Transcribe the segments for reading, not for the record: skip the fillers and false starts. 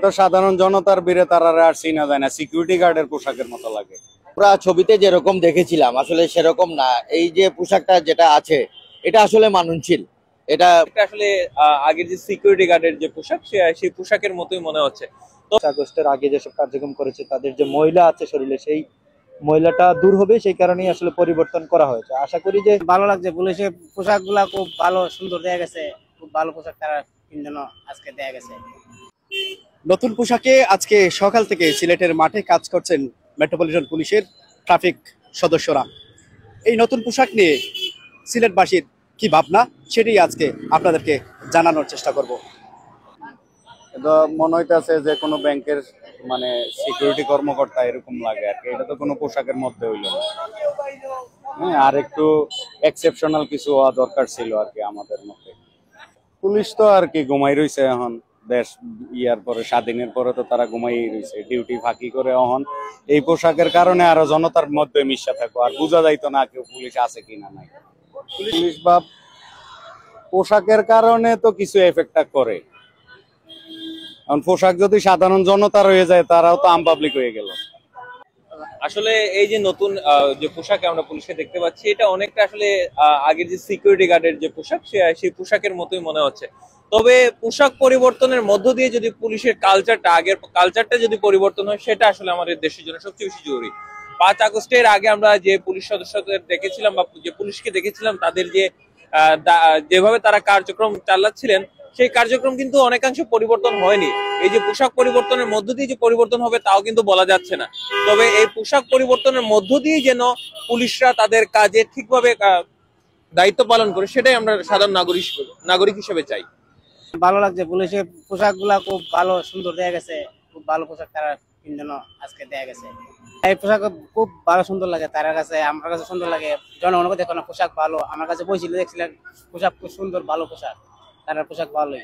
তো সাধারণ জনতার ভিড়ে তারা আর চিনা যায় না, সিকিউরিটি গার্ডের পোশাকের মতো লাগে। আমরা ছবিতে যেরকম দেখেছিলাম আসলে সেরকম না। এই যে পোশাকটা যেটা আছে এটা আসলে মানানসই। এটা আসলে আগের যে সিকিউরিটি গার্ডের যে পোশাক সেই পোশাকের মতোই মনে হচ্ছে। আগস্টের আগে যেসব কার্যক্রম করেছে তাদের যে ময়লা আছে শরীরে সেই ময়লাটা দূর হবে, সেই কারণেই আসলে পরিবর্তন করা হয়েছে। আশা করি যে ভালো লাগছে, পুলিশের পোশাক গুলা খুব ভালো সুন্দর দেয়া গেছে, খুব ভালো পোশাক তারা তিনজন আজকে দেয়া গেছে। নতুন পোশাকে আজকে সকাল থেকে সিলেটের মাঠে কাজ করছেন মেট্রোপলিটন পুলিশের ট্রাফিক সদস্যরা। এই নতুন পোশাক নিয়ে সিলেটবাসীর কি ভাবনা সেটাই আজকে আপনাদেরকে জানানোর চেষ্টা করব। এটা মনে হইতেছে যে কোনো ব্যাংকের মানে সিকিউরিটি কর্মকর্তা এরকম লাগে আর কি। এটা তো কোনো পোশাকের মধ্যে হইল না। হ্যাঁ, আর একটু এক্সেপশনাল কিছু হওয়া দরকার ছিল আর কি আমাদের মধ্যে। পুলিশ তো আর কি ঘুমাই রইছে এখন, দেশ ইয়ার পরে স্বাধীনের পরে তো তারা ঘুমাই রইছে, ডিউটি ফাঁকি করে। এখন এই পোশাকের কারণে আরো জনতার মধ্যে মিশা থাকো, আর বোঝা যাইতো না কেউ পুলিশ আছে কিনা নাই। পুলিশ বা পোশাকের কারণে তো কিছু এফেক্টটা করে। কারণ পোশাক যদি সাধারণ জনতা রয়ে যায় তারাও তো আমপাবলিক হয়ে গেল। আসলে এই যে নতুন যে পোশাকে আমরা পুলিশকে দেখতে পাচ্ছি, এটা অনেকটা আসলে আগের যে সিকিউরিটি গার্ডের যে পোশাক সেই পোশাকের মতোই মনে হচ্ছে। তবে পোশাক পরিবর্তনের মধ্য দিয়ে যদি পুলিশের কালচারটা, আগের কালচারটা যদি পরিবর্তন হয়, সেটা আসলে আমাদের দেশের জন্য সবচেয়ে বেশি জরুরি। 5 আগস্টের আগে আমরা যে পুলিশ সদস্যদের দেখেছিলাম বা যে পুলিশকে দেখেছিলাম, তাদের যে যেভাবে তারা কার্যক্রম চালাচ্ছিলেন, সেই কার্যক্রম কিন্তু অনেকাংশে পরিবর্তন হয়নি। এই যে পোশাক পরিবর্তনের মধ্য দিয়ে যে পরিবর্তন হবে তাও কিন্তু বলা যাচ্ছে না। তবে এই পোশাক পরিবর্তনের মধ্য দিয়ে যেন পুলিশরা তাদের কাজে ঠিকভাবে দায়িত্ব পালন করে, সেটাই আমরা সাধারণ নাগরিক হিসেবে চাই। ভালো লাগছে, পুলিশের পোশাক গুলা খুব ভালো সুন্দর দেয়া গেছে, খুব ভালো পোশাক তারা তিনজন আজকে দেয়া গেছে। এই পোশাক খুব ভালো সুন্দর লাগে তার কাছে, আমার কাছে সুন্দর লাগে। জনগণকে দেখো না, পোশাক ভালো। আমার কাছে বইছিল, দেখছিলেন পোশাক খুব সুন্দর, ভালো পোশাক, তার পোশাক ভালোই।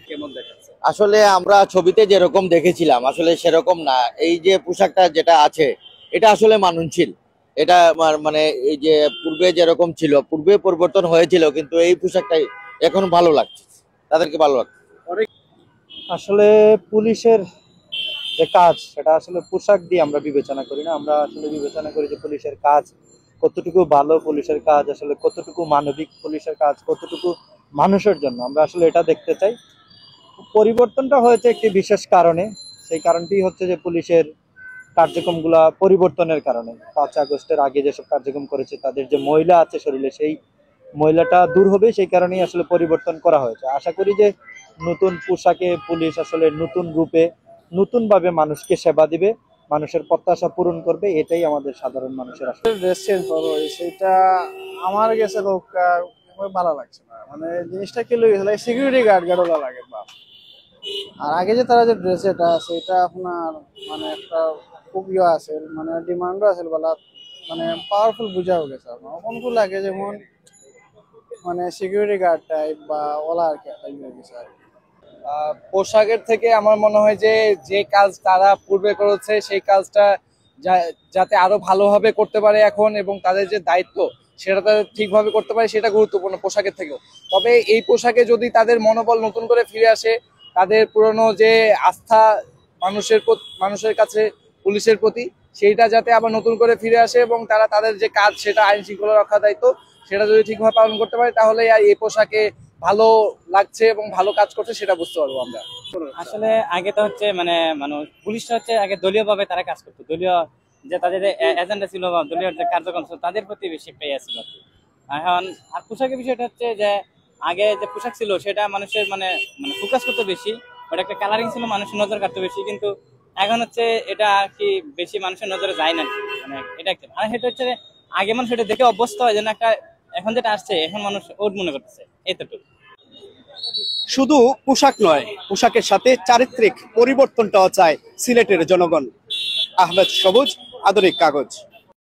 কেমন দেখাচ্ছে? আসলে আমরা ছবিতে যেরকম দেখেছিলাম আসলে সেরকম না। এই যে পোশাকটা যেটা আছে এটা আসলে মানানসই। এটা মানে এই যে পূর্বে যেরকম ছিল, পূর্বে পরিবর্তন হয়েছিল, কিন্তু এই পোশাকটাই এখন ভালো লাগছে, তাদেরকে ভালো লাগছে। আসলে পুলিশের যে কাজ সেটা আসলে পোশাক দিয়ে আমরা বিবেচনা করি না। আমরা আসলে বিবেচনা করি যে পুলিশের কাজ কতটুকু ভালো, পুলিশের কাজ আসলে কতটুকু মানবিক, পুলিশের কাজ কতটুকু মানুষের জন্য, আমরা আসলে এটা দেখতে চাই। পরিবর্তনটা হয়েছে একটি বিশেষ কারণে, সেই কারণটি হচ্ছে যে পুলিশের কার্যক্রমগুলা পরিবর্তনের কারণে। 5 আগস্টের আগে যেসব কার্যক্রম করেছে তাদের যে ময়লা আছে শরীরে সেই ময়লাটা দূর হবে, সেই কারণেই আসলে পরিবর্তন করা হয়েছে। আশা করি যে নতুন পোশাকে পুলিশ আসলে নতুন রূপে নতুন ভাবে মানুষকে সেবা দিবে, মানুষের প্রত্যাশা পূরণ করবে, এটাই আমাদের সাধারণ মানুষের আশা। ড্রেস চেঞ্জ করবো সেটা আমার কাছে খুব ভালো লাগছে না। মানে জিনিসটা কি লাগে, সিকিউরিটি গার্ডওয়ালা লাগে। বা আর আগে যে তারা যে ড্রেস এটা আছে এটা আপনার মানে একটা খুব ইয়ে আছে, মানে ডিমান্ডও আছে বলা, মানে পাওয়ারফুল বুঝাও গেছে। আপনার কোনগুলো লাগে যেমন মানে সিকিউরিটি গার্ড টাইপ বা ওলা আর কি একটা ইয়ে গেছে আর কি। পোশাকের থেকে আমার মনে হয় যে যে কাজ তারা পূর্বে করেছে সেই কাজটা যাতে আরো ভালোভাবে করতে পারে এখন, এবং তাদের যে দায়িত্ব সেটা তাদের ঠিকভাবে করতে পারে, সেটা গুরুত্বপূর্ণ পোশাকের থেকেও। তবে এই পোশাকে যদি তাদের মনোবল নতুন করে ফিরে আসে, তাদের পুরনো যে আস্থা মানুষের কাছে পুলিশের প্রতি, সেইটা যাতে আবার নতুন করে ফিরে আসে, এবং তারা তাদের যে কাজ সেটা আইন শৃঙ্খলা রক্ষা দায়িত্ব সেটা যদি ঠিকভাবে পালন করতে পারে, তাহলে এই পোশাকে ভালো লাগছে এবং ভালো কাজ করছে সেটা বুঝতে পারবো আমরা। আসলে আগে তো হচ্ছে মানে মানুষ পুলিশরা হচ্ছে আগে দলীয় ভাবে তারা কাজ করতো, দলীয় যে তাদের এজেন্ডা ছিল বা দলীয় যে কার্যক্রম ছিল তাদের প্রতি বেশি পেয়ে ছিল। এখন আর পোশাকের বিষয়টা হচ্ছে যে আগে যে পোশাক ছিল সেটা মানুষের মানে ফোকাস করতে বেশি, ওটা একটা কালারিং ছিল, মানুষের নজর কাটতে বেশি। কিন্তু এখন হচ্ছে এটা কি বেশি মানুষের নজরে যায় না, মানে এটা একটা। আর সেটা হচ্ছে আগে মানুষ এটা দেখে অভ্যস্ত হয় যেন একটা, এখন যেটা আসছে এখন মানুষ ওট মনে করতেছে, এতটুকু। শুধু পোশাক নয়, পোশাকের সাথে চারিত্রিক পরিবর্তনটাও চায় সিলেটের জনগণ। আহমেদ সবুজ, আধুনিক কাগজ।